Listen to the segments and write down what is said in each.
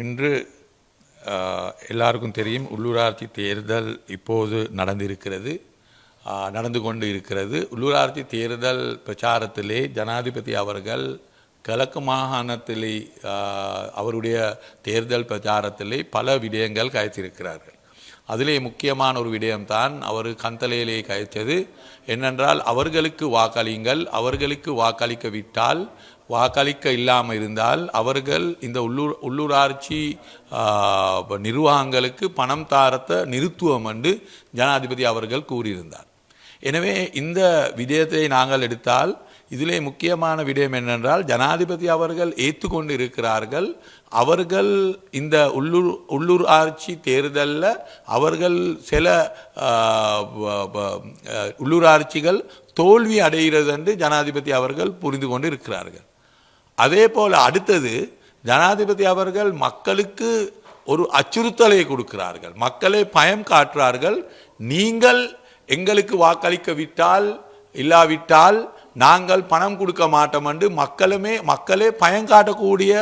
இன்று எல்லாருக்கும் தெரியும், உள்ளூராட்சி தேர்தல் இப்போது நடந்து கொண்டு இருக்கிறது. உள்ளூராட்சி தேர்தல் பிரச்சாரத்திலே ஜனாதிபதி அவர்கள் கிழக்கு மாகாணத்திலே அவருடைய தேர்தல் பிரச்சாரத்திலே பல விடயங்கள் கயத்திருக்கிறார்கள். அதிலே முக்கியமான ஒரு விடயம்தான் அவர் கந்தலையிலே கயச்சது என்னென்றால், அவர்களுக்கு வாக்களியுங்கள், அவர்களுக்கு வாக்களிக்கவிட்டால், வாக்களிக்க இல்லாமல் இருந்தால் அவர்கள் இந்த உள்ளூராட்சி நிர்வாகங்களுக்கு பணம் தாரத்தை நிறுத்துவோம் என்று ஜனாதிபதி அவர்கள் கூறியிருந்தார். எனவே இந்த விடயத்தை நாங்கள் எடுத்தால் இதிலே முக்கியமான விடயம் என்னென்றால், ஜனாதிபதி அவர்கள் ஏற்றுக்கொண்டு இருக்கிறார்கள். அவர்கள் இந்த உள்ளூராட்சி தேர்தலில் அவர்கள் சில உள்ளூராட்சிகள் தோல்வி அடைகிறது என்று ஜனாதிபதி அவர்கள் புரிந்து கொண்டு இருக்கிறார்கள். அதே போல் அடுத்தது, ஜனாதிபதி அவர்கள் மக்களுக்கு ஒரு அச்சுறுத்தலை கொடுக்கிறார்கள், மக்களை பயம் காட்டுறார்கள். நீங்கள் எங்களுக்கு வாக்களிக்க இல்லாவிட்டால் நாங்கள் பணம் கொடுக்க மாட்டோம் என்று மக்களே பயங்காட்டக்கூடிய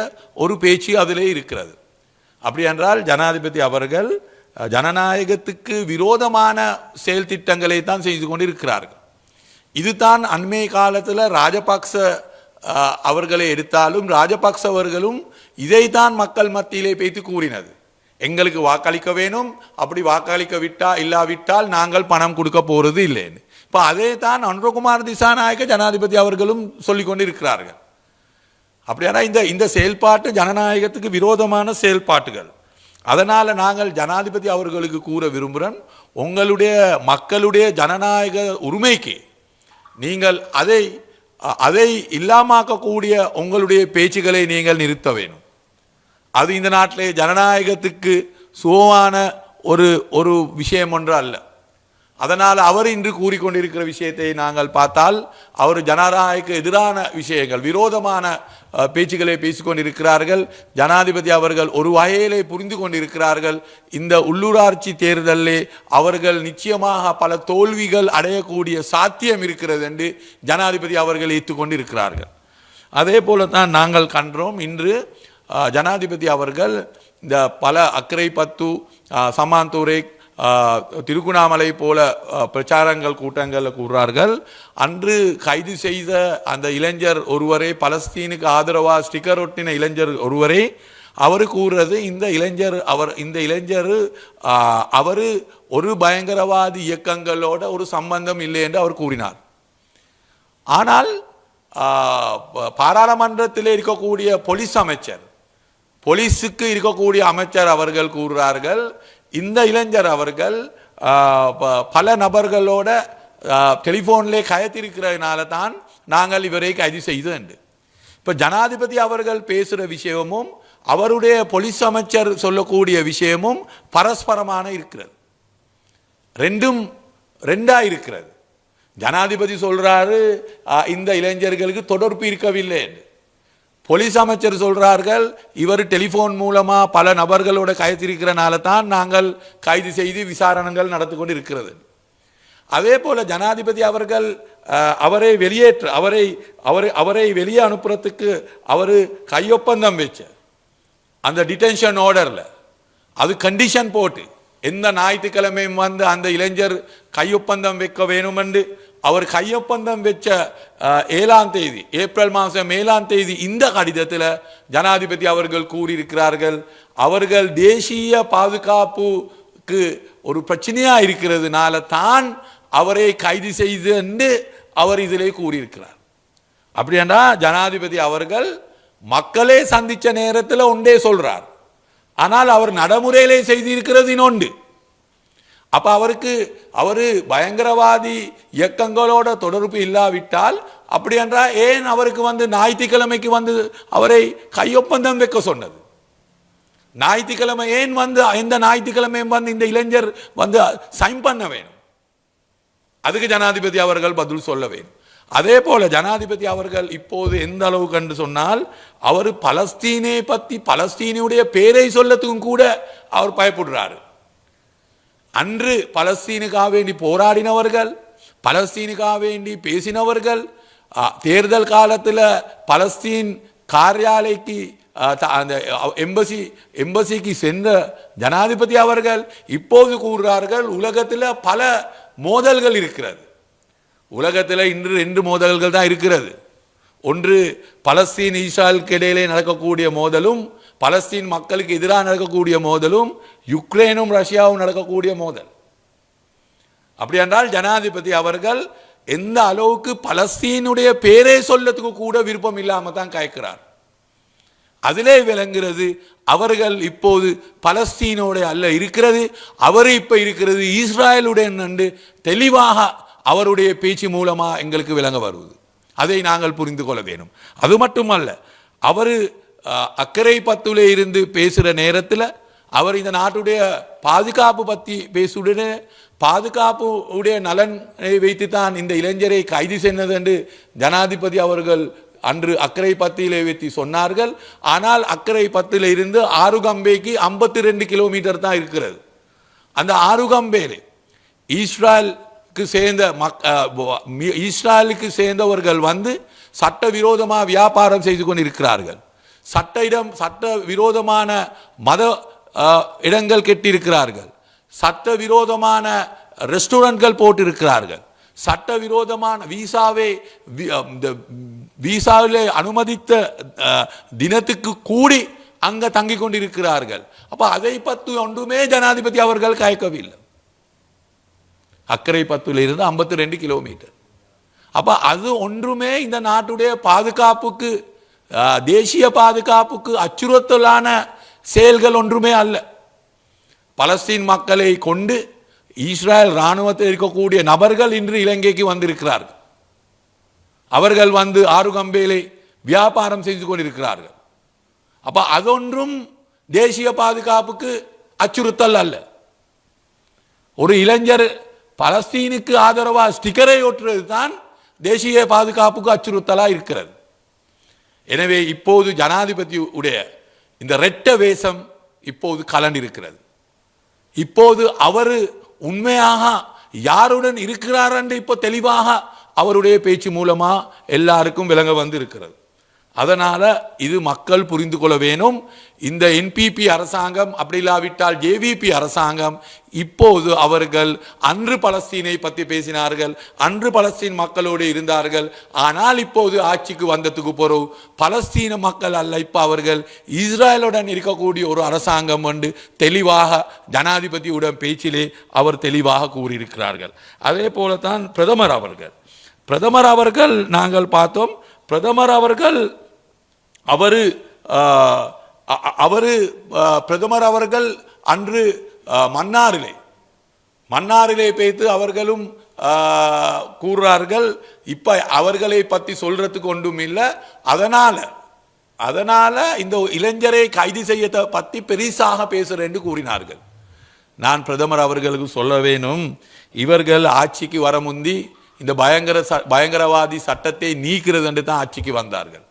ஒரு பேச்சு அதிலே இருக்கிறது. அப்படி என்றால் ஜனாதிபதி அவர்கள் ஜனநாயகத்துக்கு விரோதமான செயல் திட்டங்களை தான் செய்து கொண்டிருக்கிறார்கள். இதுதான் அண்மை காலத்தில் ராஜபக்ச அவர்களை எடுத்தாலும் ராஜபக்ச அவர்களும் இதைத்தான் மக்கள் மத்தியிலே பேசி கூறினது. எங்களுக்கு வாக்களிக்க வேணும், அப்படி இல்லாவிட்டால் நாங்கள் பணம் கொடுக்க போறது இல்லைன்னு. இப்போ அதே தான் அனுரகுமார் திசாநாயக்க ஜனாதிபதி அவர்களும் சொல்லிக் கொண்டு இருக்கிறார்கள். அப்படியானா இந்த செயல்பாட்டு ஜனநாயகத்துக்கு விரோதமான செயல்பாட்டுகள். அதனால் நாங்கள் ஜனாதிபதி அவர்களுக்கு கூற விரும்புகிறோம், உங்களுடைய மக்களுடைய ஜனநாயக உரிமைக்கு நீங்கள் அதை இல்லாமக்கக்கூடிய உங்களுடைய பேச்சுக்களை நீங்கள் நிறுத்த வேணும். அது இந்த நாட்டிலே ஜனநாயகத்துக்கு சுகமான ஒரு விஷயம் ஒன்று அல்ல. அதனால் அவர் இன்று கூறிக்கொண்டிருக்கிற விஷயத்தை நாங்கள் பார்த்தால், அவர் ஜனநாயக எதிரான விஷயங்கள், விரோதமான பேச்சுக்களை பேசிக்கொண்டிருக்கிறார்கள். ஜனாதிபதி அவர்கள் ஒரு வகையிலே புரிந்து கொண்டிருக்கிறார்கள், இந்த உள்ளூராட்சி தேர்தலிலே அவர்கள் நிச்சயமாக பல தோல்விகள் அடையக்கூடிய சாத்தியம் இருக்கிறது என்று ஜனாதிபதி அவர்கள் ஏற்றுக்கொண்டு இருக்கிறார்கள். அதே போல தான் நாங்கள் கண்டோம், இன்று ஜனாதிபதி அவர்கள் இந்த பல அக்கரை பத்து, சமாந்தூரை, திருகுணாமலை போல பிரச்சாரங்கள் கூட்டங்களில் கூறுறார்கள். அன்று கைது செய்த அந்த இளைஞர் ஒருவரை, பலஸ்தீனுக்கு ஆதரவாக ஸ்டிக்கர் ஒட்டின இளைஞர் ஒருவரை, அவர் கூறுறது இந்த இளைஞர் அவர் ஒரு பயங்கரவாதி இயக்கங்களோட ஒரு சம்பந்தம் இல்லை என்று அவர் கூறினார். ஆனால் பாராளுமன்றத்தில் இருக்கக்கூடிய போலீஸுக்கு இருக்கக்கூடிய அமைச்சர் அவர்கள் கூறுகிறார்கள், இந்த இளைஞர் அவர்கள் பல நபர்களோட டெலிஃபோன்லே கயத்திருக்கிறதுனால தான் நாங்கள் இவரை கைது செய்தது. இப்போ ஜனாதிபதி அவர்கள் பேசுகிற விஷயமும் அவருடைய போலீஸ் அமைச்சர் சொல்லக்கூடிய விஷயமும் பரஸ்பரமான இருக்கிறது, ரெண்டா இருக்கிறது. ஜனாதிபதி சொல்றாரு இந்த இளைஞர்களுக்கு தொடர்பு இருக்கவில்லை என்று. போலீஸ் அமைச்சர் சொல்றார்கள் இவர் டெலிஃபோன் மூலமா பல நபர்களோட கைதிருக்கிறனால தான் நாங்கள் கைது செய்து விசாரணைகள் நடந்து கொண்டு இருக்கிறது. அதே போல ஜனாதிபதி அவர்கள் அவரை வெளியே அனுப்புறதுக்கு அவர் கையொப்பந்தம் வச்ச அந்த டிடென்ஷன் ஆர்டர்ல அது கண்டிஷன் போட்டு, எந்த ஞாயிற்றுக்கிழமையும் வந்து அந்த இளைஞர் கையொப்பந்தம் வைக்க வேணும் என்று அவர் கையொப்பந்தம் வச்ச 7ஆம் தேதி, ஏப்ரல் மாதம் 7ஆம் தேதி இந்த கடிதத்தில் ஜனாதிபதி அவர்கள் கூறியிருக்கிறார்கள், அவர்கள் தேசிய பாதுகாப்புக்கு ஒரு பிரச்சனையா இருக்கிறதுனால தான் அவரை கைது செய்து என்று அவர் இதிலே கூறியிருக்கிறார். அப்படின்னா ஜனாதிபதி அவர்கள் மக்களே சந்திச்ச நேரத்தில் ஒன்றே சொல்றார், ஆனால் அவர் நடைமுறையிலே செய்திருக்கிறது இன்னொன்று. அப்ப அவரு பயங்கரவாதி இயக்கங்களோட தொடர்பு இல்லாவிட்டால், அப்படி என்றால் ஏன் அவருக்கு வந்து ஞாயிற்றுக்கிழமைக்கு வந்து அவரை கையொப்பந்தம் வைக்க சொன்னது? ஞாயிற்றுக்கிழமை ஏன் வந்து எந்த ஞாயிற்றுக்கிழமையும் வந்து இந்த இளைஞர் வந்து சைன் பண்ண வேணும்? அதுக்கு ஜனாதிபதி அவர்கள் பதில் சொல்ல வேண்டும். அதே போல ஜனாதிபதி அவர்கள் இப்போது எந்த அளவுக்கு என்று சொன்னால், அவர் பலஸ்தீனை பற்றி பலஸ்தீனுடைய பேரை சொல்லத்துக்கும் கூட அவர் பயப்படுறாரு. அன்று பலஸ்தீனுக்காக வேண்டி போராடினவர்கள், பலஸ்தீனுக்காக வேண்டி பேசினவர்கள், தேர்தல் காலத்தில் பலஸ்தீன் காரியாலைக்கு அந்த எம்பசிக்கு சென்ற ஜனாதிபதி அவர்கள் இப்போது கூறுகிறார்கள் உலகத்தில் பல மோதல்கள் இருக்கிறது. உலகத்தில் இன்று 2 மோதல்கள் தான் இருக்கிறது. ஒன்று பலஸ்தீன் இஸ்ரேலுக்கு இடையிலே நடக்கக்கூடிய மோதலும், பலஸ்தீன் மக்களுக்கு எதிராக நடக்கக்கூடிய மோதலும், யுக்ரைனும் ரஷ்யாவும் நடக்கக்கூடிய மோதல். அப்படி என்றால் ஜனாதிபதி அவர்கள் எந்த அளவுக்கு பலஸ்தீனுடைய பேரே சொல்லத்துக்கு கூட விருப்பம் இல்லாமல் தான் கேட்கிறார். அதிலே விளங்குகிறது அவர்கள் இப்போது பலஸ்தீனோட அல்ல இருக்கிறது, அவர் இப்ப இருக்கிறது இஸ்ராயலுடன் என்று தெளிவாக அவருடைய பேச்சு மூலமா எங்களுக்கு விளங்க வருவது. அதை நாங்கள் புரிந்து கொள்ள வேண்டும். அது மட்டுமல்ல, அவர் அக்கரை பத்துல இருந்து பேசுகிற நேரத்தில் அவர் இந்த நாட்டுடைய பாதுகாப்பு பற்றி பேசுடனே பாதுகாப்பு உடைய நலனை வைத்து தான் இந்த இளைஞரை கைது செய்தது என்று ஜனாதிபதி அவர்கள் அன்று அக்கரை பத்தியிலே வைத்து சொன்னார்கள். ஆனால் அக்கரை பத்தில் இருந்து ஆருகம்பேக்கு 52 கிலோமீட்டர் தான் இருக்கிறது. அந்த ஆருகம்பேலே இஸ்ராயலுக்கு சேர்ந்தவர்கள் வந்து சட்டவிரோதமாக வியாபாரம் செய்து கொண்டிருக்கிறார்கள். சட்ட விரோதமான மத இடங்கள் கெட்டிருக்கிறார்கள். சட்டவிரோதமான ரெஸ்டாரண்ட்கள் போட்டிருக்கிறார்கள். சட்டவிரோதமான வீசாவிலே அனுமதித்த தினத்துக்கு கூடி அங்க தங்கிக் கொண்டிருக்கிறார்கள். அப்ப அதை பற்றி ஒன்றுமே ஜனாதிபதி அவர்கள் கேட்கவில்லை. அக்கரை பத்துல இருந்து 52 கிலோமீட்டர். அப்ப அது ஒன்றுமே இந்த நாட்டுடைய பாதுகாப்புக்கு, தேசிய பாதுகாப்புக்கு அச்சுறுத்தலான செயல்கள் ஒன்றுமே அல்ல. பலஸ்தீன் மக்களை கொண்டு இஸ்ரேல் இராணுவத்தில் இருக்கக்கூடிய நபர்கள் இன்று இலங்கைக்கு வந்திருக்கிறார்கள். அவர்கள் வந்து ஆருகம்பேலை வியாபாரம் செய்து கொண்டிருக்கிறார்கள். அப்ப அதொன்றும் தேசிய பாதுகாப்புக்கு அச்சுறுத்தல் அல்ல. ஒரு இளைஞர் பலஸ்தீனுக்கு ஆதரவாக ஸ்டிக்கரை ஒட்டுறது தான் தேசிய பாதுகாப்புக்கு அச்சுறுத்தலாக இருக்கிறது. எனவே இப்போது ஜனாதிபதி உடைய இந்த ரெட்ட வேஷம் இப்போது கலண்டிருக்கிறது. இப்போது அவர் உண்மையாக யாருடன் இருக்கிறார் என்று இப்போ தெளிவாக அவருடைய பேச்சு மூலமா எல்லாருக்கும் விளங்க வந்து இருக்கிறது. அதனால இது மக்கள் புரிந்து கொள்ள வேணும். இந்த என்பிபி அரசாங்கம் அப்படி இல்லாவிட்டால் ஜேவிபி அரசாங்கம் இப்போது அவர்கள் அன்று பலஸ்தீனை பற்றி பேசினார்கள், அன்று பலஸ்தீன் மக்களோடு இருந்தார்கள். ஆனால் இப்போது ஆட்சிக்கு வந்ததுக்கு பிறகு பலஸ்தீன மக்கள் அல்ல, இப்ப அவர்கள் இஸ்ரேலுடன் இருக்கக்கூடிய ஒரு அரசாங்கம் என்று தெளிவாக ஜனாதிபதியுடன் பேச்சிலே அவர் தெளிவாக கூறியிருக்கிறார்கள். அதே போலத்தான் பிரதமர் அவர்கள் நாங்கள் பார்த்தோம். பிரதமர் அவர்கள் அன்று மன்னாரிலே பேத்து அவர்களும் கூறுறார்கள். இப்ப அவர்களை பற்றி சொல்றதுக்கு ஒன்றும் இல்லை. அதனால இந்த இளைஞரை கைது செய்ய பற்றி பெரிசாக பேசுறேன் என்று கூறினார்கள். நான் பிரதமர் அவர்களுக்கு சொல்ல வேணும், இவர்கள் ஆட்சிக்கு வர முந்தி இந்த பயங்கரவாதி சட்டத்தை நீக்கிறது என்று தான் ஆட்சிக்கு வந்தார்கள்.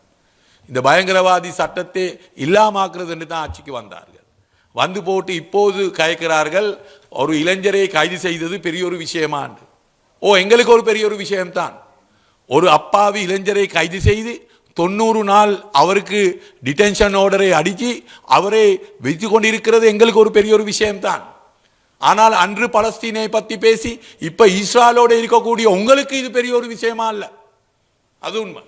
இந்த பயங்கரவாதி சட்டத்தை இல்லாமாக்குறது என்று தான் ஆட்சிக்கு வந்தார்கள். வந்து போட்டு இப்போது கேட்கிறார்கள், ஒரு இளைஞரை கைது செய்தது பெரிய ஒரு விஷயமாண்டு. எங்களுக்கு ஒரு பெரிய ஒரு விஷயம்தான். ஒரு அப்பாவி இளைஞரை கைது செய்து 90 நாள் அவருக்கு டிடென்ஷன் ஆர்டரை அடித்து அவரை வைத்து கொண்டிருக்கிறது எங்களுக்கு ஒரு பெரிய ஒரு விஷயம்தான். ஆனால் அன்று பலஸ்தீனை பற்றி பேசி இப்ப இஸ்ரேலோடு இருக்கக்கூடிய உங்களுக்கு இது பெரிய ஒரு விஷயமா அல்ல. அது உண்மை.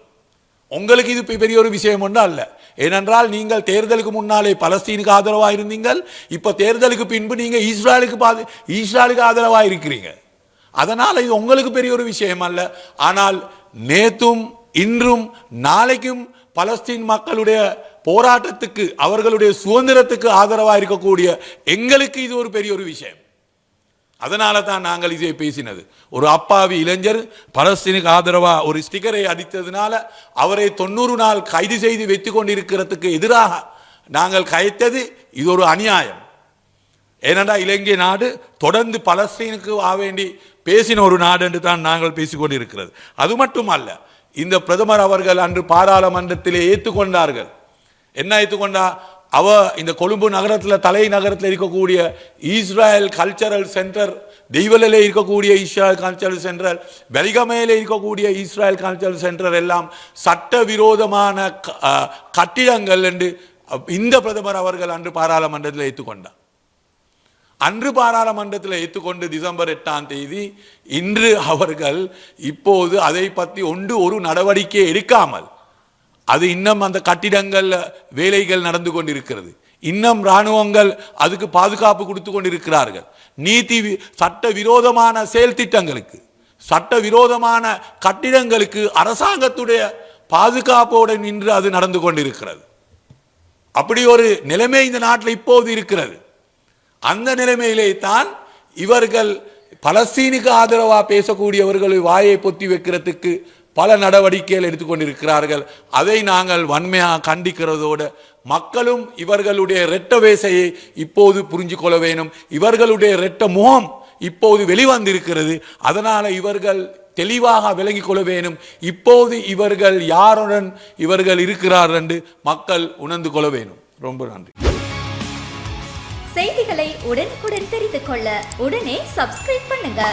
உங்களுக்கு இது பெரிய ஒரு விஷயம் ஒன்று அல்ல. ஏனென்றால் நீங்கள் தேர்தலுக்கு முன்னாலே பலஸ்தீனுக்கு ஆதரவாக இருந்தீங்கள். இப்ப தேர்தலுக்கு பின்பு நீங்க இஸ்ரேலுக்கு ஆதரவாக இருக்கிறீங்க. அதனால இது உங்களுக்கு பெரிய ஒரு விஷயம் அல்ல. ஆனால் நேற்றும் இன்றும் நாளைக்கும் பலஸ்தீன் மக்களுடைய போராட்டத்துக்கு, அவர்களுடைய சுதந்திரத்துக்கு ஆதரவாக இருக்கக்கூடிய எங்களுக்கு இது ஒரு பெரிய ஒரு விஷயம். அதனால தான் நாங்கள் இதை பேசினது. ஒரு அப்பாவி இளைஞர் பலஸ்தீனுக்கு ஆதரவாக ஒரு ஸ்டிக்கரை அடித்ததுனால அவரை 90 நாள் கைது செய்து வைத்து கொண்டிருக்கிறதுக்கு எதிராக நாங்கள் கைத்தது இது ஒரு அநியாயம். ஏனென்றால் இலங்கை நாடு தொடர்ந்து பலஸ்தீனுக்கு வேண்டி பேசின ஒரு நாடு என்று தான் நாங்கள் பேசிக்கொண்டிருக்கிறது. அது மட்டுமல்ல, இந்த பிரதமர் அவர்கள் அன்று பாராளுமன்றத்திலே ஏற்றுக்கொண்டார்கள். என்ன ஏற்றுக்கொண்டா? இந்த கொழும்பு நகரத்தில், தலைநகரத்தில் இருக்கக்கூடிய இஸ்ரேல் கல்ச்சரல் சென்டர், தெய்வலையில் இருக்கக்கூடிய இஸ்ரேல் கல்ச்சரல் சென்டர், வெலிகமையில் இருக்கக்கூடிய இஸ்ரேல் கல்ச்சரல் சென்டர் எல்லாம் சட்டவிரோதமான கட்டிடங்கள் என்று இந்த பிரதமர் அவர்கள் அன்று பாராளுமன்றத்தில் ஏற்றுக்கொண்டார். அன்று பாராளுமன்றத்தில் ஏற்றுக்கொண்டு டிசம்பர் 8ஆம் தேதி இன்று அவர்கள் இப்போது அதை பற்றி ஒரு நடவடிக்கை எடுக்காமல் அது இன்னும் அந்த கட்டிடங்கள் வேலைகள் நடந்து கொண்டிருக்கிறது. இன்னும் இராணுவங்கள் அதுக்கு பாதுகாப்பு கொடுத்து கொண்டிருக்கிறார்கள். சட்ட விரோதமான செயல் திட்டங்களுக்கு, சட்ட விரோதமான கட்டிடங்களுக்கு அரசாங்கத்துடைய பாதுகாப்போடு நின்று அது நடந்து கொண்டிருக்கிறது. அப்படி ஒரு நிலைமை இந்த நாட்டில் இப்போது இருக்கிறது. அந்த நிலைமையிலே தான் இவர்கள் பலஸ்தீனுக்கு ஆதரவாக பேசக்கூடியவர்களை வாயை பொத்தி வைக்கிறதுக்கு பல நடவடிக்கைகள் எடுத்துக்கொண்டிருக்கிறார்கள். அதை நாங்கள் வன்மையாக கண்டிக்கிறதோடு மக்களும் இவர்களுடைய இரட்ட வேசையை இப்போது புரிஞ்சு கொள்ள வேணும். இவர்களுடைய இரட்ட முகம் இப்போது வெளிவந்திருக்கிறது. அதனால் இவர்கள் தெளிவாக விளங்கிக் கொள்ள வேணும். இப்போது இவர்கள் யாருடன் இவர்கள் இருக்கிறார்கள் என்று மக்கள் உணர்ந்து கொள்ள வேணும். ரொம்ப நன்றி. செய்திகளை உடனுக்குடன் தெரிந்து கொள்ள உடனே சப்ஸ்கிரைப் பண்ணுங்க.